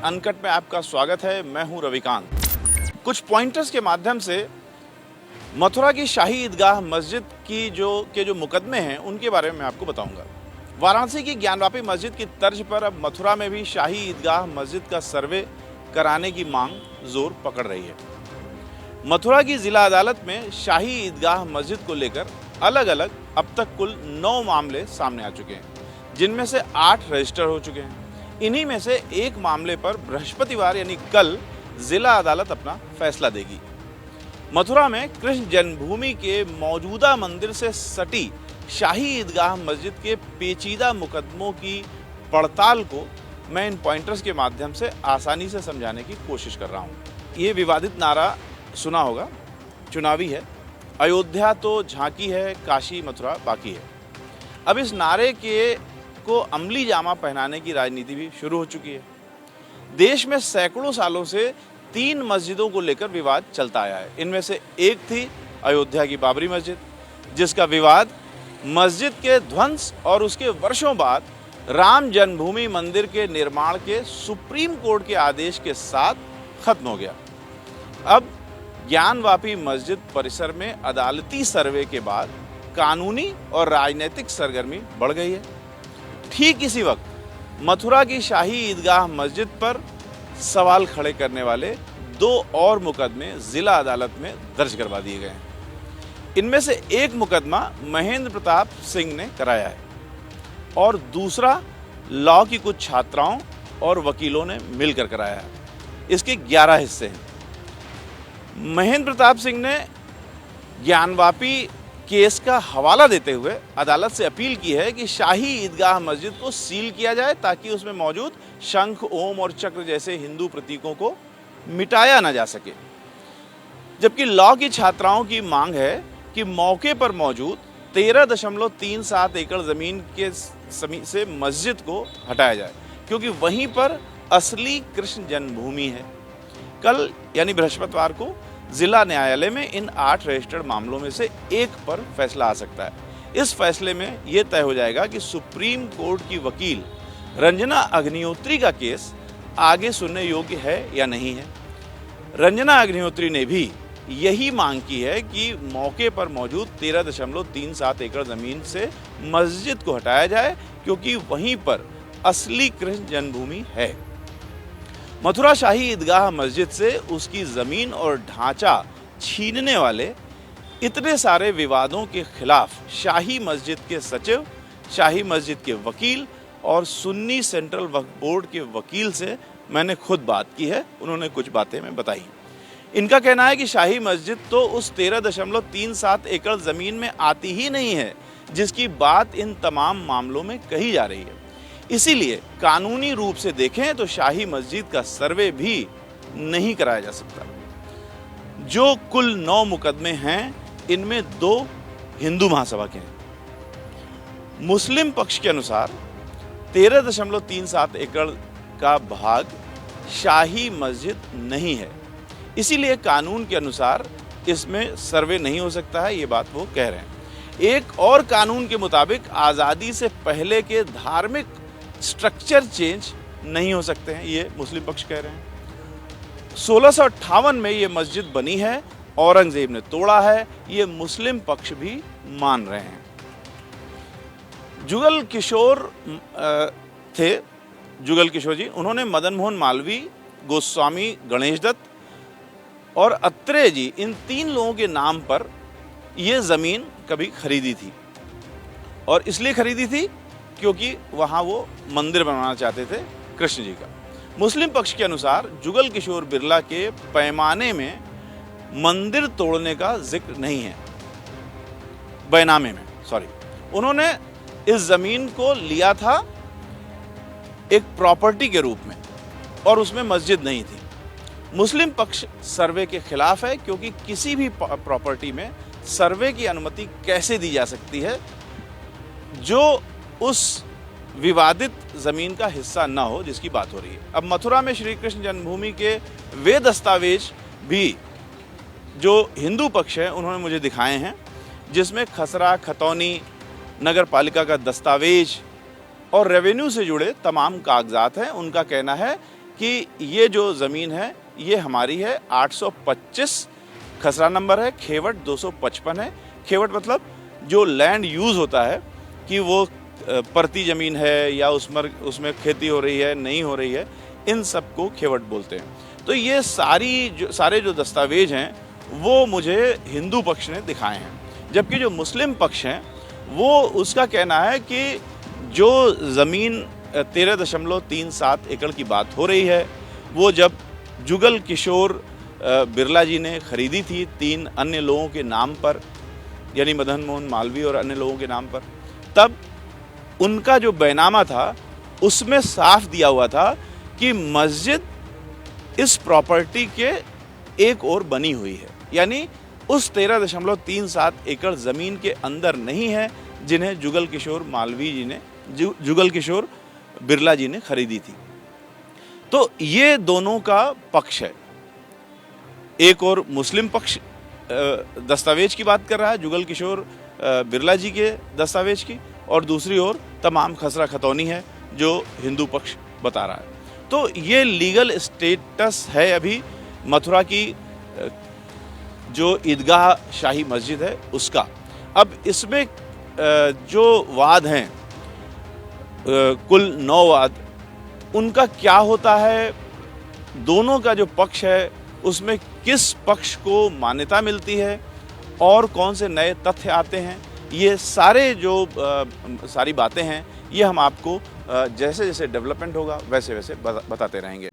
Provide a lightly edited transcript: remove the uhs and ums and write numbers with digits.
Uncut में आपका स्वागत है। मैं हूं रविकांत। कुछ पॉइंटर्स के माध्यम से मथुरा की शाही ईदगाह मस्जिद की जो मुकदमे हैं उनके बारे में मैं आपको बताऊंगा। वाराणसी की ज्ञानवापी मस्जिद की तर्ज पर अब मथुरा में भी शाही ईदगाह मस्जिद का सर्वे कराने की मांग जोर पकड़ रही है। मथुरा की जिला अदालत में शाही ईदगाह मस्जिद को लेकर अलग अलग अब तक कुल 9 मामले सामने आ चुके हैं, जिनमें से 8 रजिस्टर हो चुके हैं। इन्हीं में से एक मामले पर बृहस्पतिवार यानी कल जिला अदालत अपना फैसला देगी। मथुरा में कृष्ण जन्मभूमि के मौजूदा मंदिर से सटी शाही ईदगाह मस्जिद के पेचीदा मुकदमों की पड़ताल को मैं इन पॉइंटर्स के माध्यम से आसानी से समझाने की कोशिश कर रहा हूँ। ये विवादित नारा सुना होगा, चुनावी है, अयोध्या तो झांकी है, काशी मथुरा बाकी है। अब इस नारे को अमली जामा पहनाने की राजनीति भी शुरू हो चुकी है। देश में सैकड़ों सालों से 3 मस्जिदों को लेकर विवाद चलता आया है। इनमें से एक थी अयोध्या की बाबरी मस्जिद, जिसका विवाद मस्जिद के ध्वंस और उसके वर्षों बाद राम जन्मभूमि मंदिर के निर्माण के सुप्रीम कोर्ट के आदेश के साथ खत्म हो गया। अब ज्ञानवापी मस्जिद परिसर में अदालती सर्वे के बाद कानूनी और राजनीतिक सरगर्मी बढ़ गई है। ठीक इसी वक्त मथुरा की शाही ईदगाह मस्जिद पर सवाल खड़े करने वाले 2 और मुकदमे जिला अदालत में दर्ज करवा दिए गए हैं। इनमें से एक मुकदमा महेंद्र प्रताप सिंह ने कराया है और दूसरा लॉ की कुछ छात्राओं और वकीलों ने मिलकर कराया है। इसके 11 हिस्से हैं। महेंद्र प्रताप सिंह ने ज्ञानवापी केस का हवाला देते हुए अदालत से अपील की है कि शाही ईदगाह मस्जिद को सील किया जाए ताकि उसमें मौजूद शंख, ओम और चक्र जैसे हिंदू प्रतीकों को मिटाया न जा सके। जबकि लॉ की छात्राओं की मांग है कि मौके पर मौजूद 13.37 एकड़ जमीन के से मस्जिद को हटाया जाए, क्योंकि वहीं पर असली कृष्ण जन्मभूमि है। कल यानी बृहस्पतिवार को जिला न्यायालय में इन 8 रजिस्टर्ड मामलों में से एक पर फैसला आ सकता है। इस फैसले में यह तय हो जाएगा कि सुप्रीम कोर्ट की वकील रंजना अग्निहोत्री का केस आगे सुनने योग्य है या नहीं है। रंजना अग्निहोत्री ने भी यही मांग की है कि मौके पर मौजूद 13.37 एकड़ जमीन से मस्जिद को हटाया जाए, क्योंकि वहीं पर असली कृष्ण जन्मभूमि है। मथुरा शाही ईदगाह मस्जिद से उसकी जमीन और ढांचा छीनने वाले इतने सारे विवादों के खिलाफ शाही मस्जिद के सचिव, शाही मस्जिद के वकील और सुन्नी सेंट्रल वक्फ बोर्ड के वकील से मैंने खुद बात की है। उन्होंने कुछ बातें मैं बताई। इनका कहना है कि शाही मस्जिद तो उस 13.37 एकड़ जमीन में आती ही नहीं है जिसकी बात इन तमाम मामलों में कही जा रही है। इसीलिए कानूनी रूप से देखें तो शाही मस्जिद का सर्वे भी नहीं कराया जा सकता। जो कुल 9 मुकदमे हैं, इनमें 2 हिंदू महासभा के हैं। मुस्लिम पक्ष के अनुसार 13.37 एकड़ का भाग शाही मस्जिद नहीं है, इसीलिए कानून के अनुसार इसमें सर्वे नहीं हो सकता है। ये बात वो कह रहे हैं। एक और कानून के मुताबिक आज़ादी से पहले के धार्मिक स्ट्रक्चर चेंज नहीं हो सकते हैं, ये मुस्लिम पक्ष कह रहे हैं। 1658 में ये मस्जिद बनी है, औरंगजेब ने तोड़ा है, ये मुस्लिम पक्ष भी मान रहे हैं। जुगल किशोर थे, जुगल किशोर जी, उन्होंने मदन मोहन मालवीय, गोस्वामी गणेश दत्त और अत्रेय जी, इन 3 लोगों के नाम पर यह जमीन कभी खरीदी थी, और इसलिए खरीदी थी क्योंकि वहां वो मंदिर बनाना चाहते थे कृष्ण जी का। मुस्लिम पक्ष के अनुसार जुगल किशोर बिरला के पैमाने में मंदिर तोड़ने का जिक्र नहीं है, बैनामे में, सॉरी। उन्होंने इस जमीन को लिया था एक प्रॉपर्टी के रूप में और उसमें मस्जिद नहीं थी। मुस्लिम पक्ष सर्वे के खिलाफ है, क्योंकि किसी भी प्रॉपर्टी में सर्वे की अनुमति कैसे दी जा सकती है जो उस विवादित जमीन का हिस्सा न हो जिसकी बात हो रही है। अब मथुरा में श्री कृष्ण जन्मभूमि के वे दस्तावेज भी जो हिंदू पक्ष है उन्होंने मुझे दिखाए हैं, जिसमें खसरा, खतौनी, नगर पालिका का दस्तावेज और रेवेन्यू से जुड़े तमाम कागजात हैं। उनका कहना है कि ये जो ज़मीन है ये हमारी है, 825 खसरा नंबर है, खेवट 255 है। खेवट मतलब जो लैंड यूज़ होता है कि वो परती ज़मीन है या उसमें खेती हो रही है, नहीं हो रही है, इन सब को खेवट बोलते हैं। तो ये सारे जो दस्तावेज हैं वो मुझे हिंदू पक्ष ने दिखाए हैं, जबकि जो मुस्लिम पक्ष हैं वो उसका कहना है कि जो ज़मीन 13.37 एकड़ की बात हो रही है वो जब जुगल किशोर बिरला जी ने खरीदी थी 3 अन्य लोगों के नाम पर, यानी मदन मोहन मालवीय और अन्य लोगों के नाम पर, तब उनका जो बैनामा था उसमें साफ दिया हुआ था कि मस्जिद इस प्रॉपर्टी के एक ओर बनी हुई है, यानी उस 13.37 एकड़ ज़मीन के अंदर नहीं है जिन्हें जुगल किशोर बिरला जी ने खरीदी थी। तो ये दोनों का पक्ष है। एक और मुस्लिम पक्ष दस्तावेज की बात कर रहा है, जुगल किशोर बिरला जी के दस्तावेज की, और दूसरी ओर तमाम खसरा खतौनी है जो हिंदू पक्ष बता रहा है। तो ये लीगल स्टेटस है अभी मथुरा की जो ईदगाह शाही मस्जिद है उसका। अब इसमें जो वाद हैं, कुल 9 वाद, उनका क्या होता है, दोनों का जो पक्ष है उसमें किस पक्ष को मान्यता मिलती है और कौन से नए तथ्य आते हैं, ये सारी बातें हैं, ये हम आपको जैसे जैसे डेवलपमेंट होगा वैसे वैसे बताते रहेंगे।